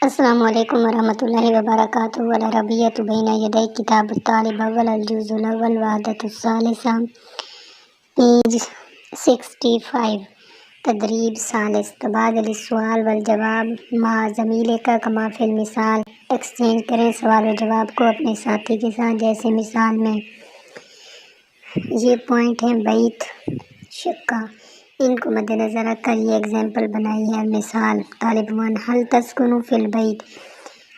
السلام علیکم ورحمۃ اللہ وبرکاتہ۔ العربیۃ بین یدی کتاب الطالب اول الجزء الاول وحدۃ الثالثہ، پیج 65۔ تدریب ثالث، تبادل السؤال والجواب مع زمیلک کما فی المثال۔ ایکسچینج کریں سوال و جواب کو اپنے ساتھی کے ساتھ جیسے مثال میں۔ یہ پوائنٹ ہیں بیت، شقہ، ان کو مد نظر رکھ کر یہ ایگزامپل بنائی ہے۔ مثال: طالب 1: هل تسكن في البيت؟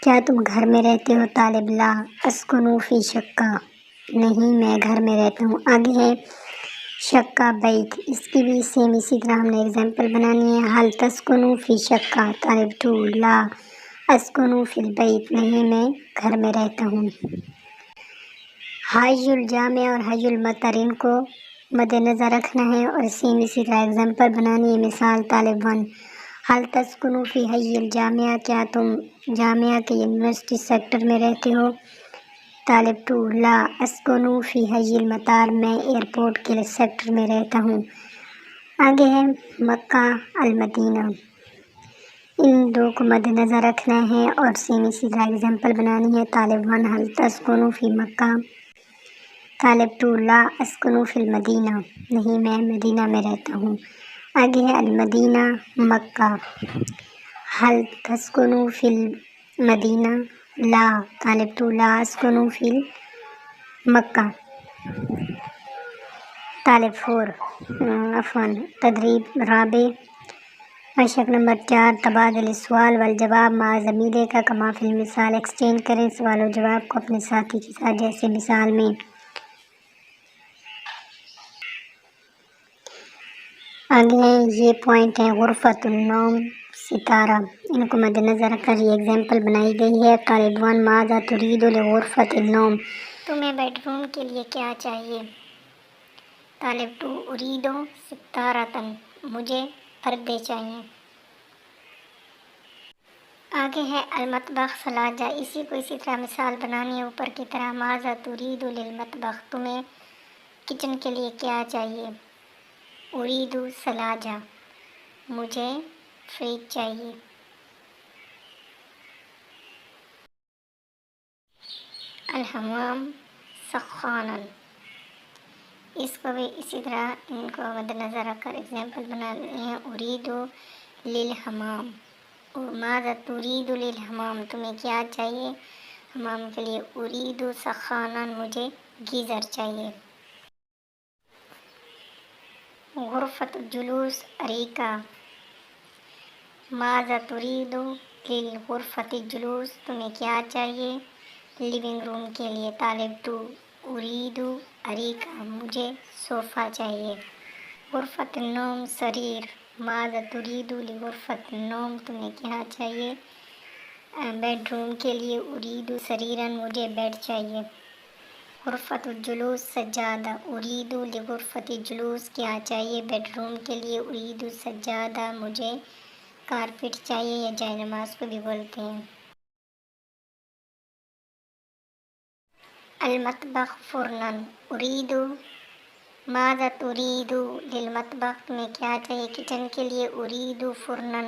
کیا تم گھر میں رہتے ہو؟ طالب: لا اسكن في شقہ، نہیں میں گھر میں رہتا ہوں۔ آگے ہے شقہ بیت، اس کی بھی سیم اسی طرح ہم نے ایگزامپل بنانی ہے۔ هل تسكن في شقہ؟ طالب 2: لا اسكن في البيت، نہیں میں گھر میں رہتا ہوں۔ حی الجامع اور حی المطر، ان کو مد نظر رکھنا ہے اور سیم اسی طرح ایگزامپل بنانی ہے۔ مثال: طالب 1: هل تسكن في حی الجامع؟ کیا تم جامعہ کے یونیورسٹی سیکٹر میں رہتے ہو؟ طالب 2: لا اسكن في حی المطار، میں ایئرپورٹ کے سیکٹر میں رہتا ہوں۔ آگے ہے مکہ المدینہ، ان دو کو مد نظر رکھنا ہے اور سیم اسی طرح ایگزامپل بنانی ہے۔ طالب 1: هل تسكن في مکہ؟ طالب 2: لا اسكن في المدینہ، نہیں میں مدینہ میں رہتا ہوں۔ آگے ہے المدینہ مکہ، هل تسكن في المدینہ؟ لا، طالب 2: لا اسكن في مکہ۔ طالب 4 تدریب رابع، مشق نمبر 4، تبادل السؤال والجواب مع زمیلک کما فی المثال۔ ایکسچینج کریں سوال و جواب کو اپنے ساتھی کے ساتھ جیسے مثال میں۔ آگے یہ پوائنٹ ہے غرفۃ النوم ستارہ، ان کو مد نظر رکھ کر یہ ایگزامپل بنائی گئی ہے۔ طالب 1: ماذا تريد لغرفۃ النوم؟ تمہیں بیڈ روم کے لیے کیا چاہیے؟ طالب 2: اريد ستارۃ، مجھے پردے چاہیے۔ آگے ہے المطبخ ثلاجہ، اسی کو اسی طرح مثال بنانی ہے اوپر کی طرح۔ ماذا تريد للمطبخ؟ تمہیں کچن کے لیے کیا چاہیے؟ اريد ثلاجہ، مجھے فریج چاہیے۔ الحمام سخانا، اس کو بھی اسی طرح ان کو مد نظر رکھ کر ایگزامپل بنانے ہیں۔ اريد للحمام، ماذا تريد للحمام؟ تمہیں کیا چاہیے حمام کے لیے؟ اريد سخانا، مجھے گیزر چاہیے۔ غرفۃ الجلوس اریکہ، ماذا تريد للغرفۃ الجلوس؟ تمہیں کیا چاہیے لیونگ روم کے لیے؟ طالب 2: اريد اریکہ، مجھے صوفہ چاہیے۔ غرفۃ النوم سریر، ماذا تريد لغرفۃ النوم؟ تمہیں کیا چاہیے بیڈ روم کے لیے؟ اريد سریرا، مجھے بیڈ چاہیے۔ غرفۃ الجلوس سجادہ، اريد لغرفۃ الجلوس، کیا چاہیے بیڈ روم کے لیے؟ اريد سجادہ، مجھے کارپیٹ چاہیے یا جائے نماز کو بھی بولتے ہیں۔ المطبخ فرنا، اريد، ماذا تريد للمطبخ؟ تمہیں کیا چاہیے کچن کے لیے؟ اريد فرنا،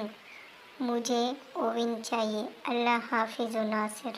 مجھے اوون چاہیے۔ اللہ حافظ ناصر۔